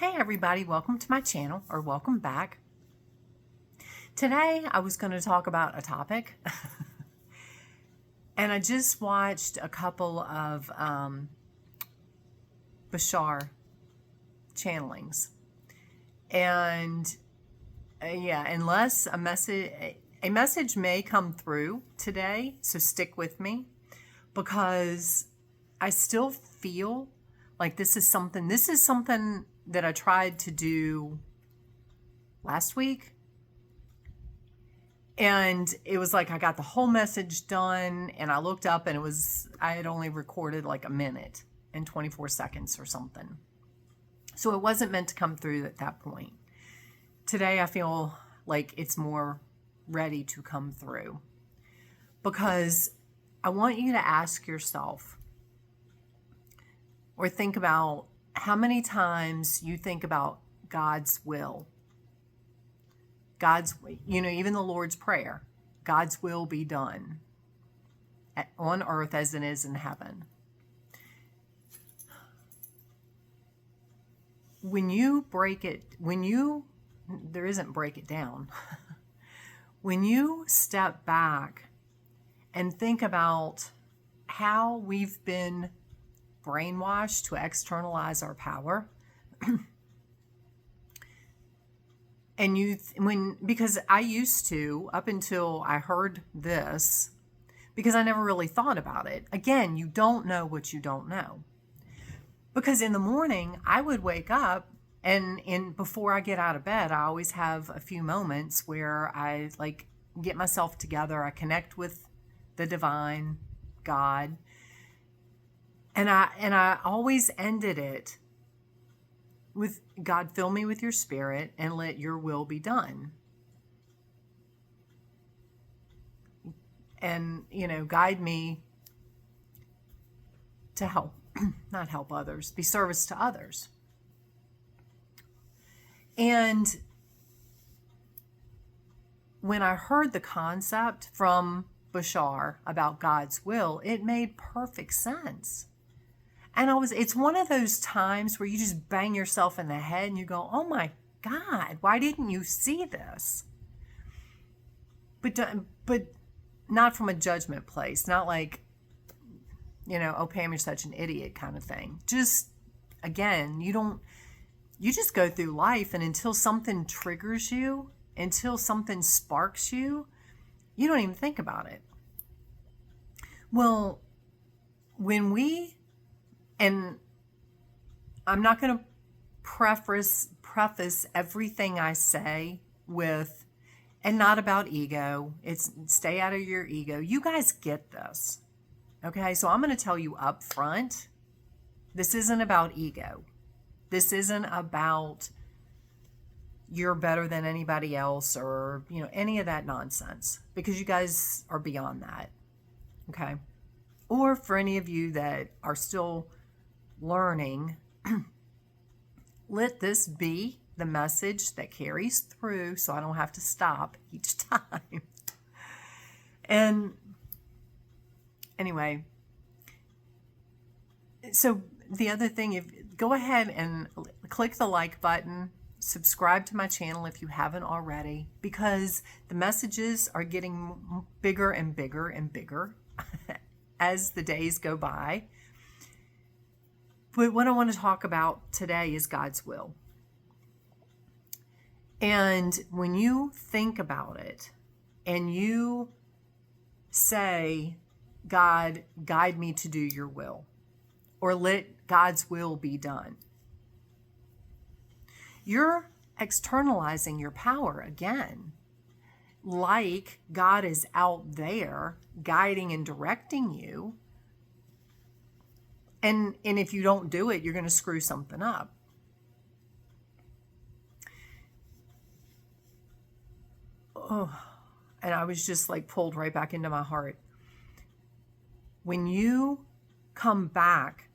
Hey everybody, welcome to my channel, or welcome back. Today I was going to talk about a topic and I just watched a couple of Bashar channelings, and unless a message may come through today, so stick with me, because I still feel like this is something that I tried to do last week, and it was like I got the whole message done and I looked up and I had only recorded like a minute and 24 seconds or something, so it wasn't meant to come through at that point. Today I feel like it's more ready to come through, because I want you to ask yourself or think about how many times you think about God's will. Even the Lord's Prayer, God's will be done on earth as it is in heaven. There isn't break it down. When you step back and think about how we've been brainwashed to externalize our power, because I used to, up until I heard this, because I never really thought about it. Again, you don't know what you don't know. Because in the morning I would wake up, and before I get out of bed, I always have a few moments where I get myself together. I connect with the divine God. And I always ended it with, God, fill me with your spirit and let your will be done. And, guide me to help, not help others, be service to others. And when I heard the concept from Bashar about God's will, it made perfect sense. And it's one of those times where you just bang yourself in the head and you go, oh my God, why didn't you see this? But not from a judgment place, not like, oh, Pam, you're such an idiot kind of thing. Just, again, you just go through life, and until something triggers you, until something sparks you, you don't even think about it. Well, and I'm not going to preface everything I say with, and not about ego. It's stay out of your ego. You guys get this. Okay, so I'm going to tell you up front, this isn't about ego. This isn't about you're better than anybody else or, any of that nonsense, because you guys are beyond that. Okay? Or for any of you that are still learning, let this be the message that carries through, so I don't have to stop each time. And anyway, so the other thing, go ahead and click the like button, subscribe to my channel if you haven't already, because the messages are getting bigger and bigger and bigger as the days go by. But what I want to talk about today is God's will. And when you think about it and you say, God, guide me to do your will, or let God's will be done, you're externalizing your power again. Like God is out there guiding and directing you. And if you don't do it, you're going to screw something up. Oh, and I was just pulled right back into my heart. When you come back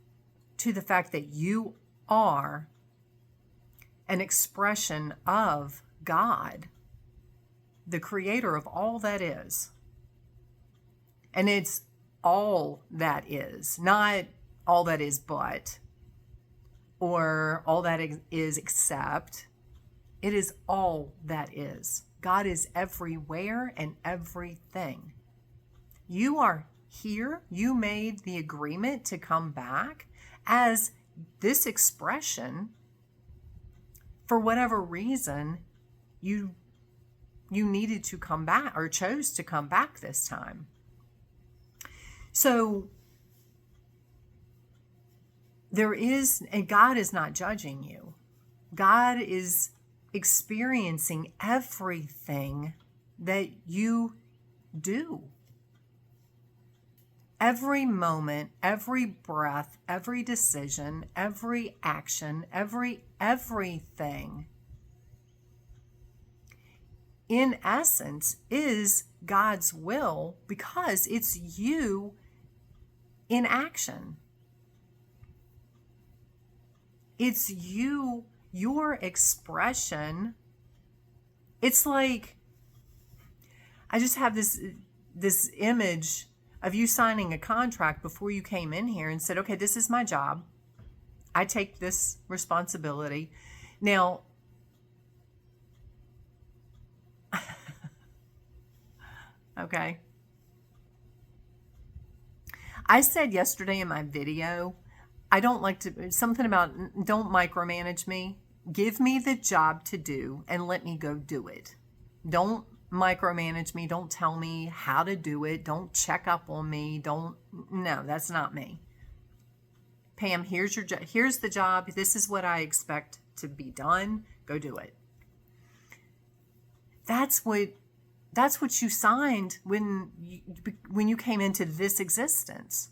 to the fact that you are an expression of God, the creator of all that is, and it's all that is, not all that is but, or all that is except. It is all that is. God is everywhere and everything. You are here. You made the agreement to come back as this expression. For whatever reason, you needed to come back or chose to come back this time. So and God is not judging you. God is experiencing everything that you do. Every moment, every breath, every decision, every action, everything, in essence, is God's will because it's you in action. It's you, your expression. It's like, I just have this image of you signing a contract before you came in here and said, okay, this is my job. I take this responsibility. Now, okay. I said yesterday in my video, I don't like to, something about don't micromanage me. Give me the job to do and let me go do it. Don't micromanage me. Don't tell me how to do it. Don't check up on me. No, that's not me. Pam, here's the job. This is what I expect to be done. Go do it. That's what you signed when you came into this existence.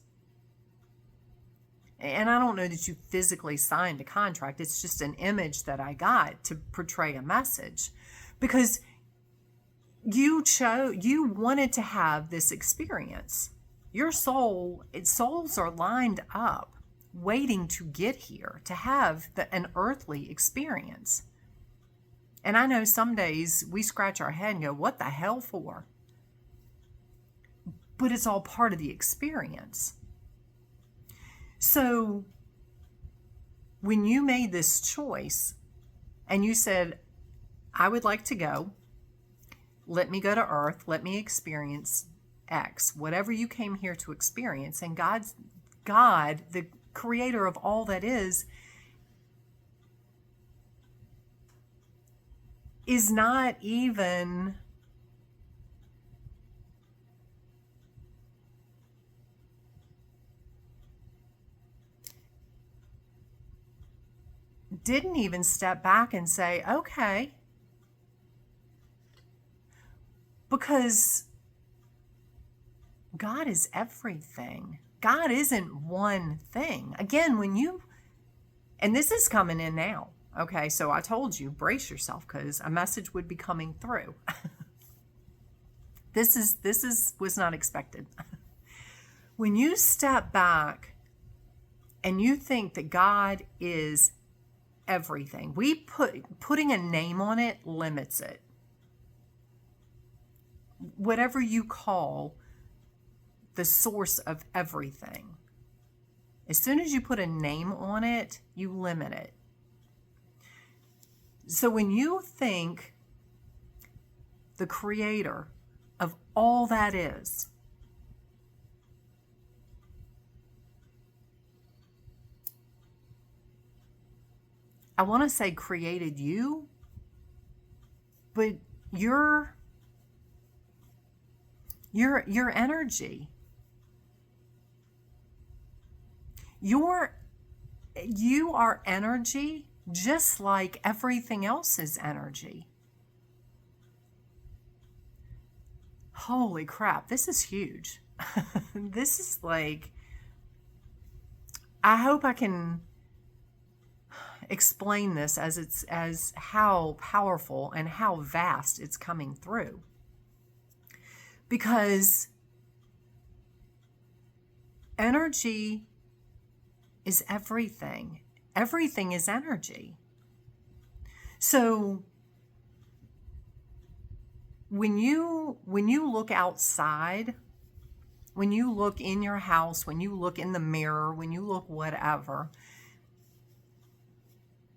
And I don't know that you physically signed a contract. It's just an image that I got to portray a message, because you wanted to have this experience. Your souls are lined up waiting to get here to have an earthly experience. And I know some days we scratch our head and go, what the hell for? But it's all part of the experience. So when you made this choice and you said, I would like to go, let me go to earth, let me experience X, whatever you came here to experience. And God, the creator of all that is not even didn't even step back and say, okay, because God is everything. God isn't one thing. Again, and this is coming in now. Okay, so I told you, brace yourself, because a message would be coming through. This was not expected. When you step back and you think that God is everything, putting a name on it limits it. Whatever you call the source of everything, as soon as you put a name on it, you limit it. So when you think the creator of all that is, I want to say created you, but your energy, you are energy, just like everything else is energy. Holy crap, this is huge. This is like, I hope I can explain this as how powerful and how vast it's coming through. Because energy is everything. Everything is energy. So when you look outside, when you look in your house, when you look in the mirror, when you look whatever,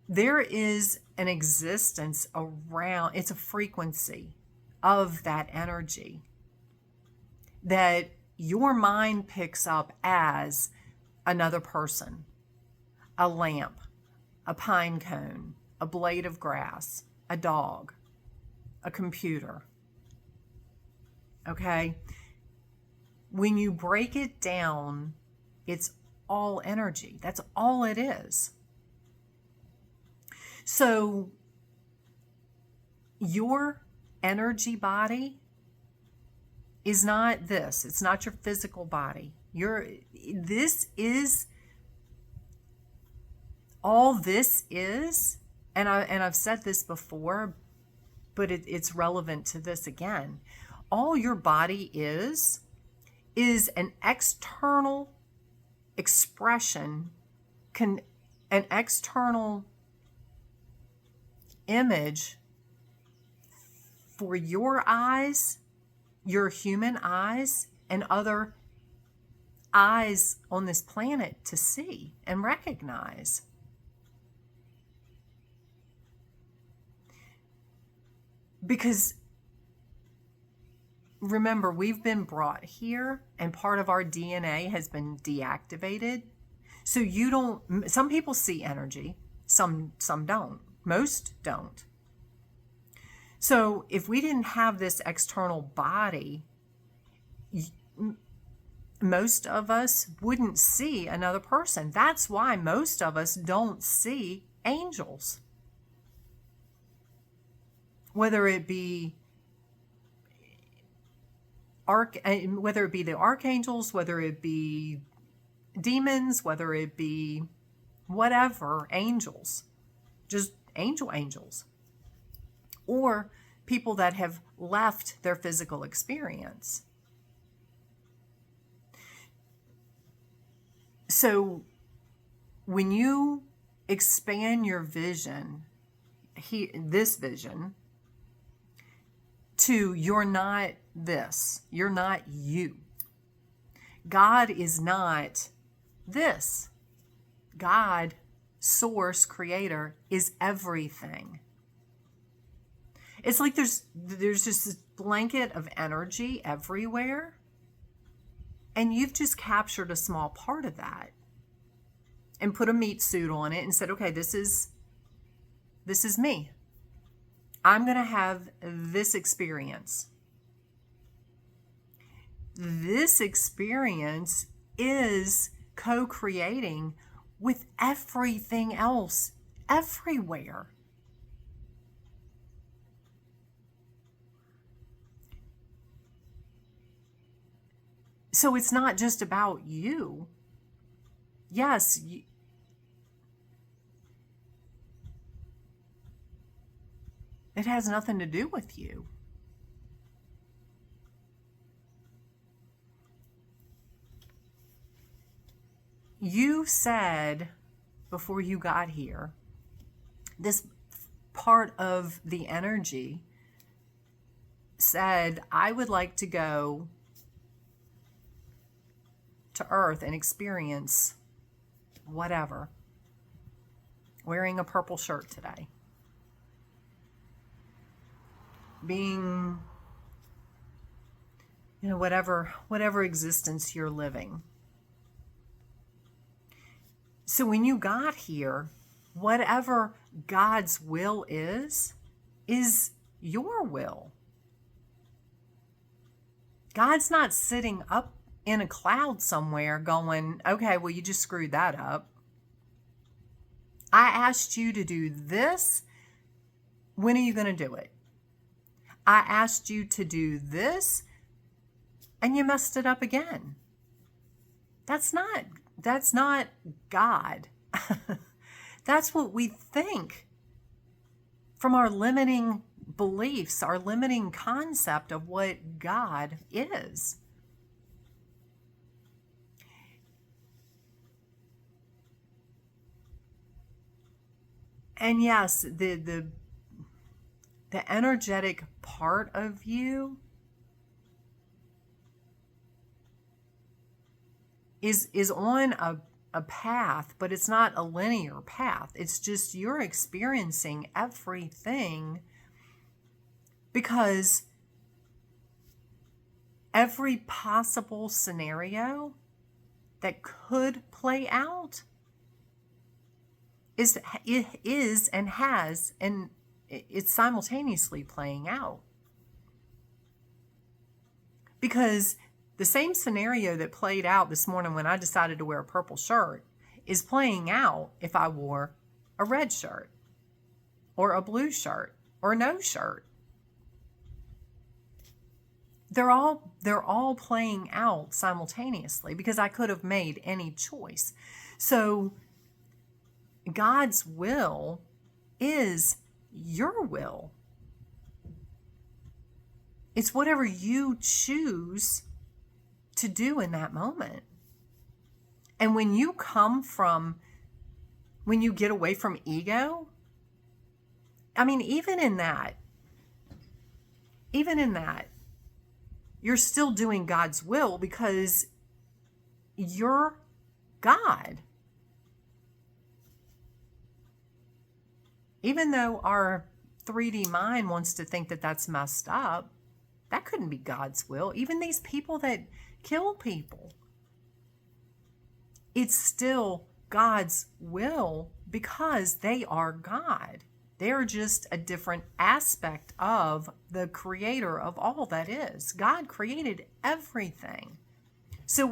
there is an existence around, it's a frequency of that energy that your mind picks up as another person, a lamp, a pine cone, a blade of grass, a dog, a computer. Okay? When you break it down, it's all energy. That's all it is. So your energy body is not this. It's not your physical body. This is all this is, and I've said this before, but it's relevant to this again. All your body is an external expression, an external image for your eyes, your human eyes, and other eyes on this planet to see and recognize. Because remember, we've been brought here and part of our DNA has been deactivated. So some people see energy, some don't, most don't. So if we didn't have this external body, most of us wouldn't see another person. That's why most of us don't see angels. Whether it be the archangels, whether it be demons, whether it be whatever, angels, just angels, or people that have left their physical experience. So when you expand your vision, this vision, to you're not this, you're not you. God is not this. God, source, creator, is everything. It's like there's just this blanket of energy everywhere, and you've just captured a small part of that and put a meat suit on it and said, okay, this is me. I'm going to have this experience. This experience is co-creating with everything else everywhere. So it's not just about you. Yes, it has nothing to do with you. You said before you got here, this part of the energy said, I would like to go to Earth and experience whatever. Wearing a purple shirt today. Being, whatever existence you're living. So when you got here, whatever God's will is your will. God's not sitting up in a cloud somewhere going, okay, well, you just screwed that up. I asked you to do this. When are you going to do it? I asked you to do this and you messed it up again. That's not God. That's what we think from our limiting beliefs, our limiting concept of what God is. And yes, the energetic part of you is on a path, but it's not a linear path. It's just you're experiencing everything because every possible scenario that could play out is and has, and it's simultaneously playing out. Because the same scenario that played out this morning when I decided to wear a purple shirt is playing out if I wore a red shirt or a blue shirt or no shirt. They're all playing out simultaneously because I could have made any choice. So God's will is your will. It's whatever you choose to do in that moment. And when you get away from ego, I mean, even in that, you're still doing God's will because you're God. Even though our 3D mind wants to think that that's messed up, that couldn't be God's will. Even these people that kill people, it's still God's will because they are God. They're just a different aspect of the creator of all that is. God created everything. So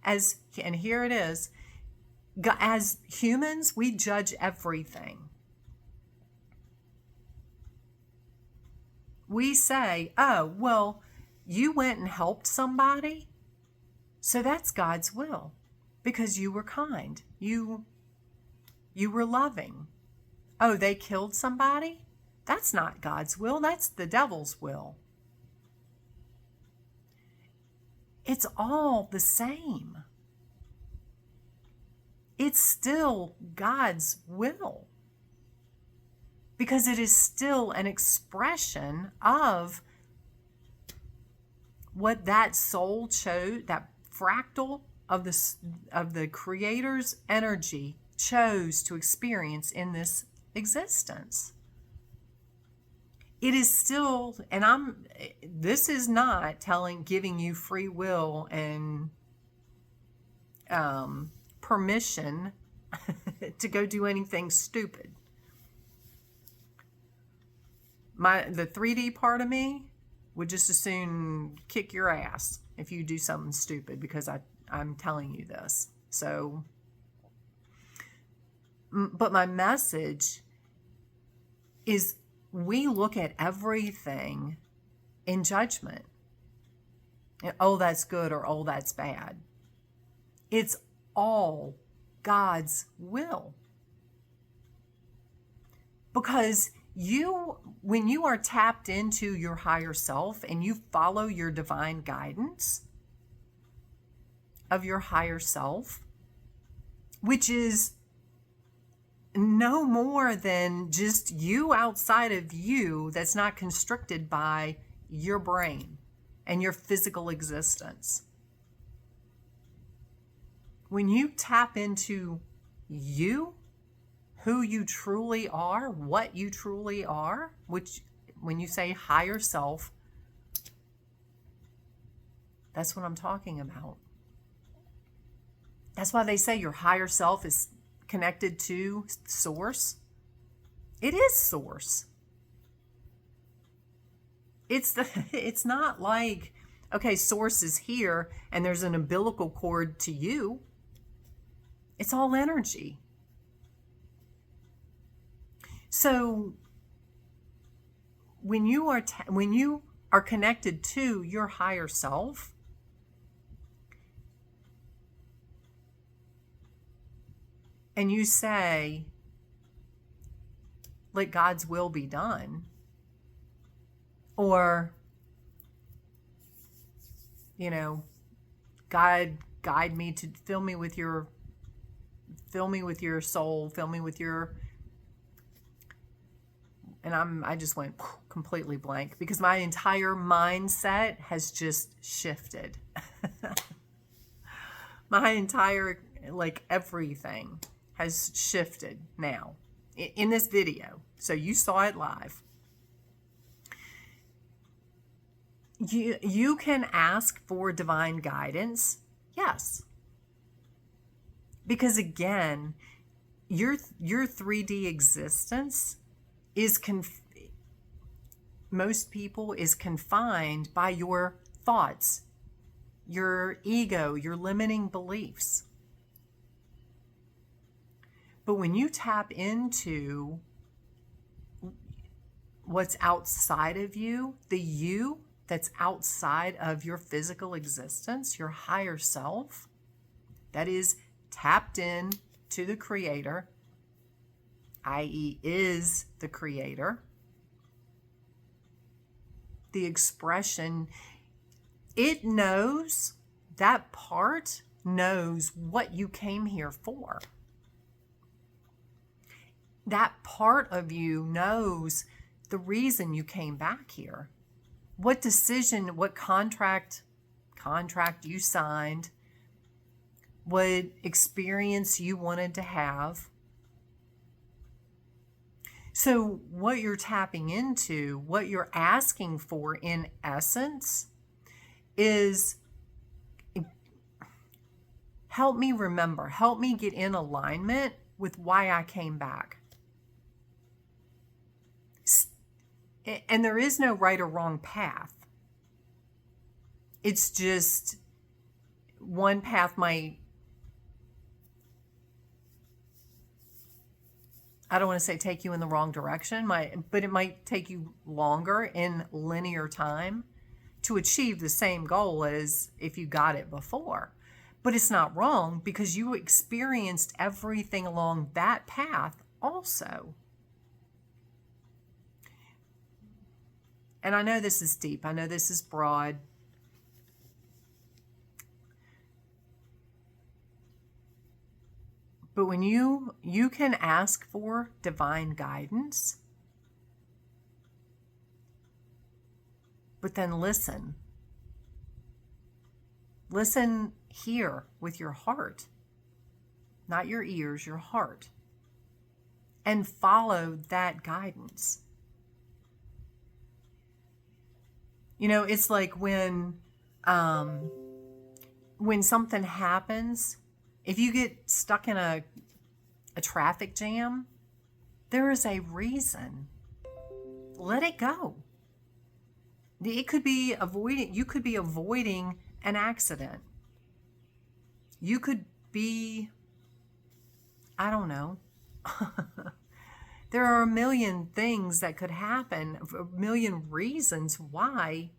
and here it is, as humans, we judge everything. We say, oh, well, you went and helped somebody, so that's God's will because you were kind. You were loving. Oh, they killed somebody? That's not God's will. That's the devil's will. It's all the same. It's still God's will because it is still an expression of what that soul chose, that fractal of the creator's energy chose to experience in this existence. It is still, and this is not giving you free will and permission to go do anything stupid. The 3D part of me would just as soon kick your ass if you do something stupid because I'm telling you this. So, but my message is we look at everything in judgment. Oh, that's good, or oh, that's bad. It's all God's will. Because when you are tapped into your higher self and you follow your divine guidance of your higher self, which is no more than just you outside of you that's not constricted by your brain and your physical existence. When you tap into you, who you truly are, what you truly are, which when you say higher self, that's what I'm talking about. That's why they say your higher self is connected to source. It is source. It's not like, okay, source is here and there's an umbilical cord to you. It's all energy. So when you are connected to your higher self, and you say, let God's will be done, or, God, guide me to fill me with your soul, fill me with your, and I just went completely blank because my entire mindset has just shifted. My entire like everything has shifted now in this video. So you saw it live. You can ask for divine guidance. Yes. Because again, your 3D existence is most people is confined by your thoughts, your ego, your limiting beliefs. But when you tap into what's outside of you, the you that's outside of your physical existence, your higher self, that is tapped in to the creator, i.e. is the creator, the expression, it knows, that part knows what you came here for. That part of you knows the reason you came back here. What decision, what contract you signed, what experience you wanted to have. So what you're tapping into, what you're asking for in essence is, help me remember, help me get in alignment with why I came back. And there is no right or wrong path. It's just one path might, I don't want to say take you in the wrong direction, but it might take you longer in linear time to achieve the same goal as if you got it before. But it's not wrong because you experienced everything along that path also. And I know this is deep. I know this is broad. But when you can ask for divine guidance, but then listen. Listen here with your heart, not your ears, your heart, and follow that guidance. You know, it's like when something happens, if you get stuck in a traffic jam, there is a reason. Let it go. It could be you could be avoiding an accident. You could be, I don't know. There are a million things that could happen, a million reasons why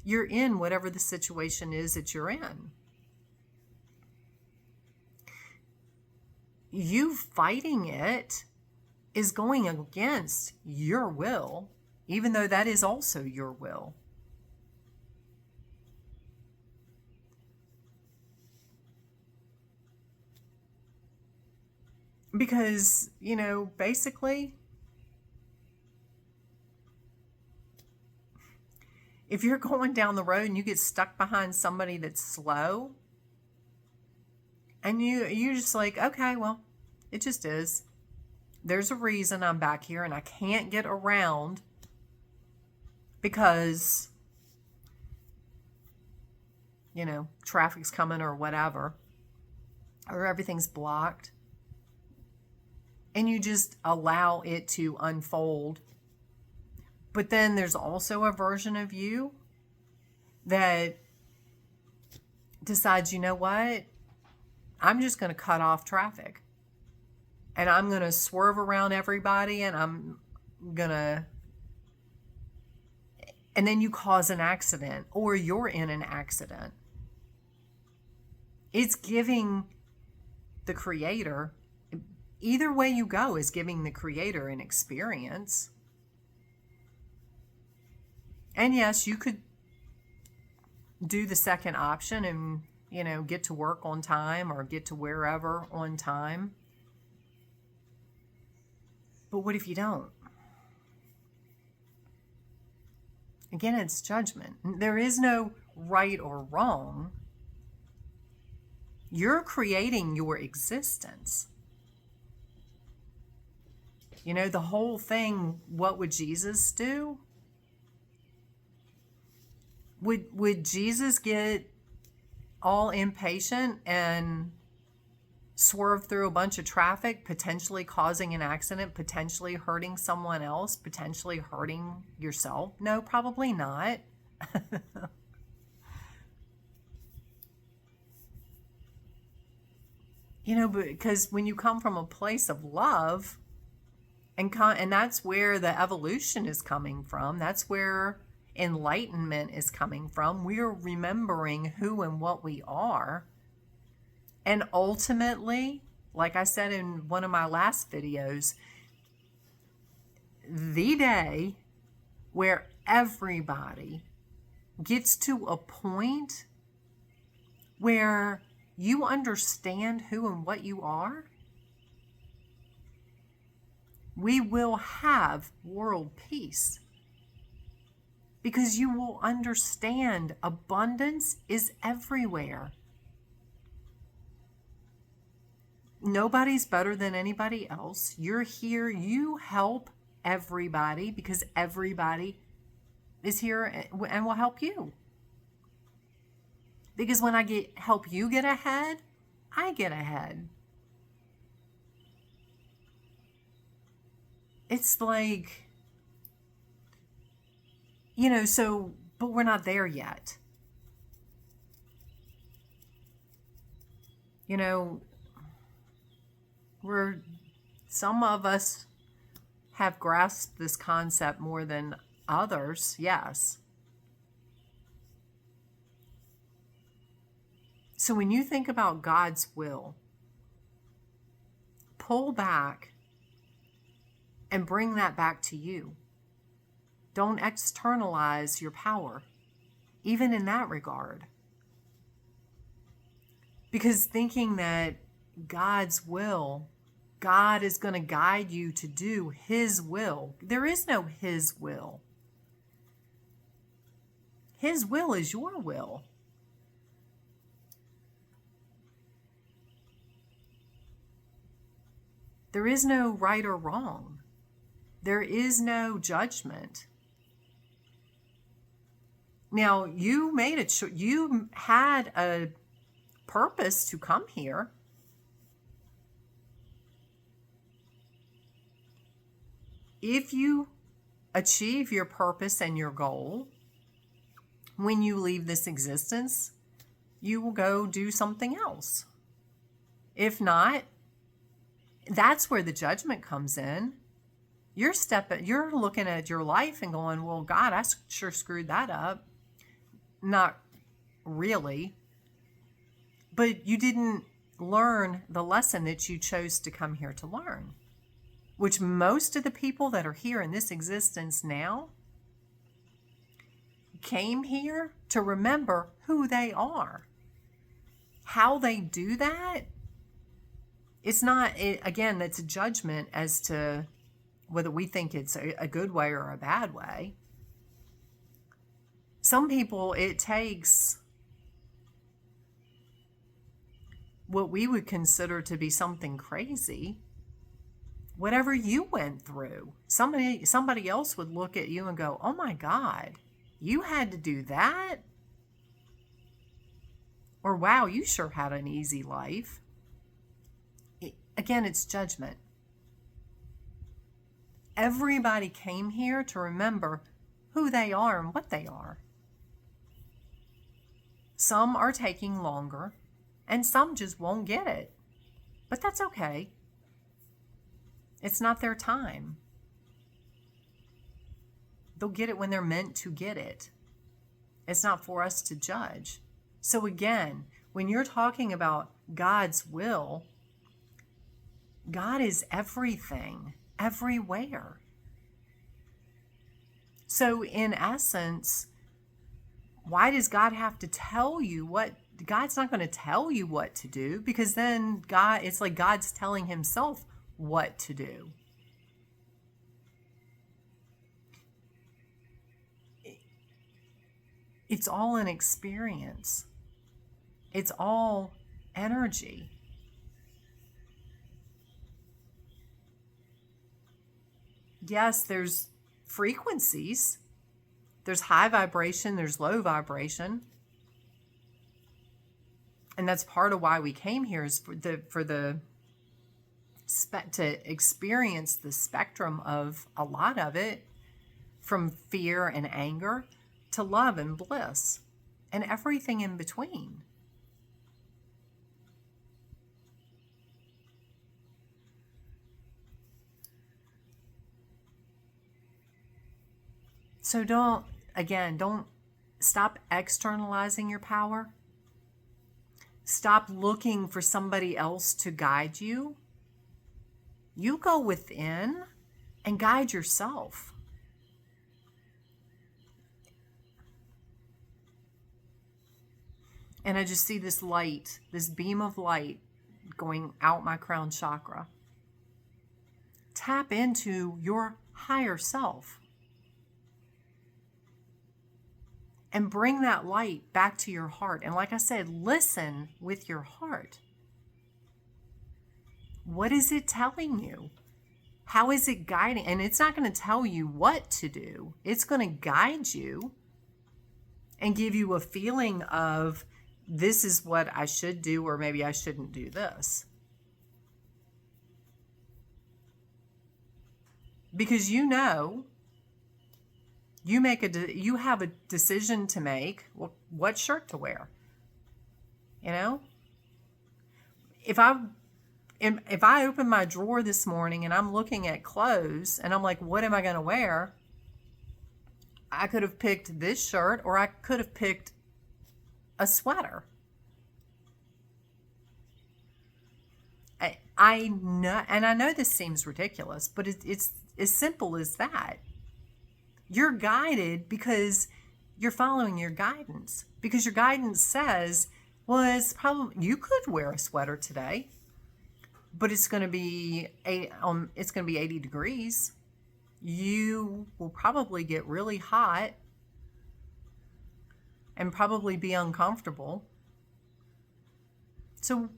you're in whatever the situation is that you're in. You fighting it is going against your will, even though that is also your will. Because, you know, basically, if you're going down the road and you get stuck behind somebody that's slow, and you're just like, okay, well, it just is. There's a reason I'm back here and I can't get around because, you know, traffic's coming or whatever, or everything's blocked. And you just allow it to unfold. But then there's also a version of you that decides, you know what? I'm just going to cut off traffic. And I'm going to swerve around everybody and I'm going to... And then you cause an accident or you're in an accident. It's giving the creator... Either way you go is giving the creator an experience. And yes, you could do the second option and, you know, get to work on time or get to wherever on time. But what if you don't? Again, it's judgment. There is no right or wrong. You're creating your existence. You know, the whole thing, what would Jesus do? Would Jesus get all impatient and swerve through a bunch of traffic, potentially causing an accident, potentially hurting someone else, potentially hurting yourself? No, probably not. You know, because when you come from a place of love, and that's where the evolution is coming from, that's where enlightenment is coming from. We're remembering who and what we are. And ultimately, like I said in one of my last videos, the day where everybody gets to a point where you understand who and what you are, we will have world peace. Because you will understand abundance is everywhere. Nobody's better than anybody else. You're here, you help everybody because everybody is here and will help you. Because when I help you get ahead, I get ahead. It's like, you know, so, but we're not there yet. You know, some of us have grasped this concept more than others, yes. So when you think about God's will, pull back and bring that back to you. Don't externalize your power, even in that regard. Because thinking that God's will, God is going to guide you to do His will. There is no His will. His will is your will. There is no right or wrong. There is no judgment. Now, you made a choice. You had a purpose to come here. If you achieve your purpose and your goal, when you leave this existence, you will go do something else. If not, that's where the judgment comes in. You're looking at your life and going, well, God, I sure screwed that up. Not really. But you didn't learn the lesson that you chose to come here to learn, which most of the people that are here in this existence now came here to remember who they are. How they do that, it's not, again, that's a judgment as to whether we think it's a good way or a bad way. Some people, it takes what we would consider to be something crazy. Whatever you went through, somebody else would look at you and go, oh my God, you had to do that? Or wow, you sure had an easy life. Again, it's judgment. Everybody came here to remember who they are and what they are. Some are taking longer, and some just won't get it. But that's okay. It's not their time. They'll get it when they're meant to get it. It's not for us to judge. So again, when you're talking about God's will, God is everything, everywhere. So in essence, why does God have to tell you what? God's not going to tell you what to do, because then it's like God's telling himself what to do. It's all an experience. It's all energy. Yes, there's frequencies. There's high vibration, there's low vibration. And that's part of why we came here, is to experience the spectrum of a lot of it, from fear and anger to love and bliss and everything in between. So don't stop externalizing your power. Stop looking for somebody else to guide you. You go within and guide yourself. And I just see this light, this beam of light going out my crown chakra. Tap into your higher self. And bring that light back to your heart. And like I said, listen with your heart. What is it telling you? How is it guiding? And it's not going to tell you what to do. It's going to guide you and give you a feeling of, this is what I should do, or maybe I shouldn't do this. Because you know, you have a decision to make, what shirt to wear. You know, if I open my drawer this morning and I'm looking at clothes and I'm like, what am I going to wear? I could have picked this shirt, or I could have picked a sweater. I know, and I know this seems ridiculous, but it's as simple as that. You're guided because you're following your guidance. Because your guidance says, well, you could wear a sweater today, but it's going to be 80 degrees. You will probably get really hot and probably be uncomfortable. So,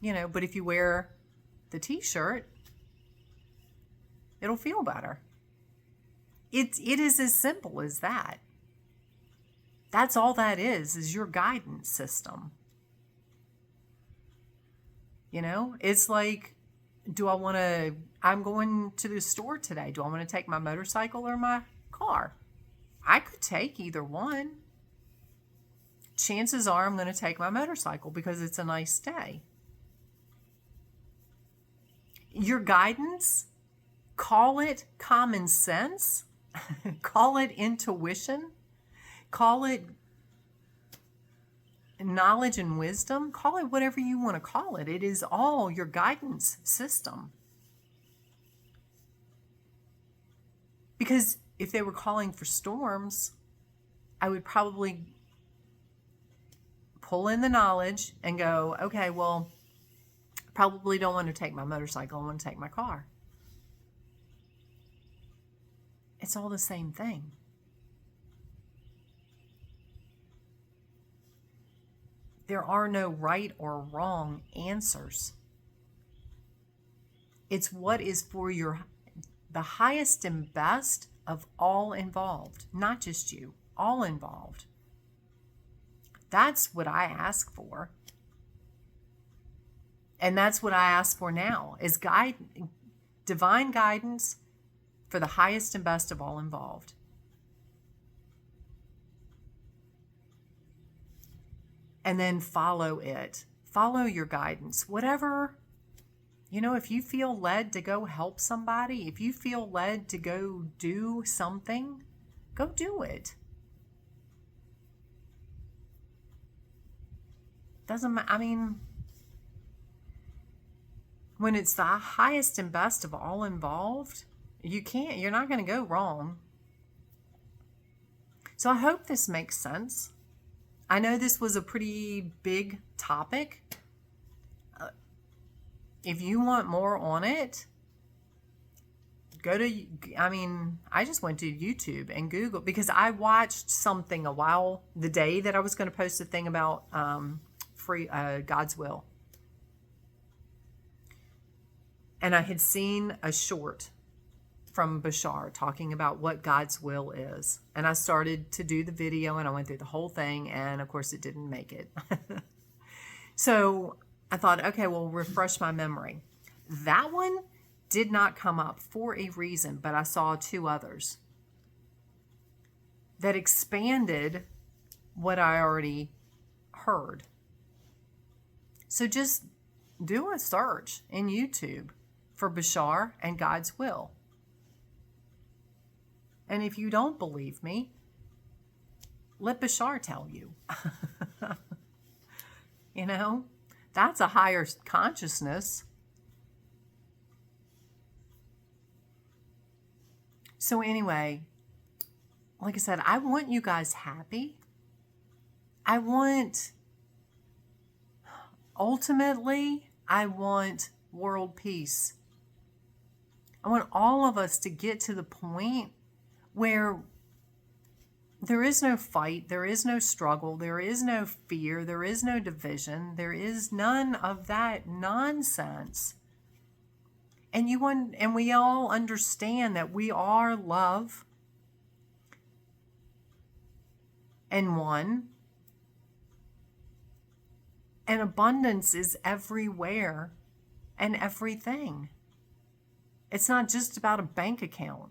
but if you wear the t-shirt, it'll feel better. It is as simple as that. That's all that is your guidance system. It's like, I'm going to the store today. Do I want to take my motorcycle or my car? I could take either one. Chances are I'm going to take my motorcycle because it's a nice day. Your guidance, call it common sense, call it intuition, call it knowledge and wisdom, call it whatever you want to call it. It is all your guidance system. Because if they were calling for storms, I would probably pull in the knowledge and go, okay, well, probably don't want to take my motorcycle. I want to take my car. It's all the same thing. There are no right or wrong answers. It's what is for the highest and best of all involved, not just you, all involved. That's what I ask for. And that's what I ask for now, is divine guidance for the highest and best of all involved. And then follow it. Follow your guidance. Whatever, if you feel led to go help somebody, if you feel led to go do something, go do it. Doesn't matter. When it's the highest and best of all involved, you're not going to go wrong. So I hope this makes sense. I know this was a pretty big topic. If you want more on it, I just went to YouTube and Google, because I watched something the day that I was going to post a thing about God's will. And I had seen a short from Bashar talking about what God's will is. And I started to do the video and I went through the whole thing, and of course it didn't make it. So I thought, okay, well, refresh my memory. That one did not come up for a reason, but I saw two others that expanded what I already heard. So just do a search in YouTube for Bashar and God's will. And if you don't believe me, let Bashar tell you. You know, that's a higher consciousness. So anyway, like I said, I want you guys happy. Ultimately, I want world peace. I want all of us to get to the point where there is no fight, there is no struggle, there is no fear, there is no division, there is none of that nonsense. And we all understand that we are love and one. And abundance is everywhere and everything. It's not just about a bank account.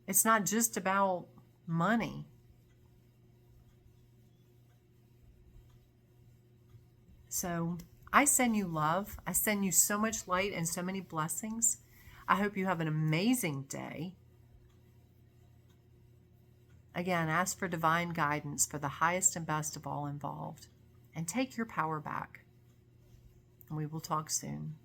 It's not just about money. So I send you love. I send you so much light and so many blessings. I hope you have an amazing day. Again, ask for divine guidance for the highest and best of all involved. And take your power back. And we will talk soon.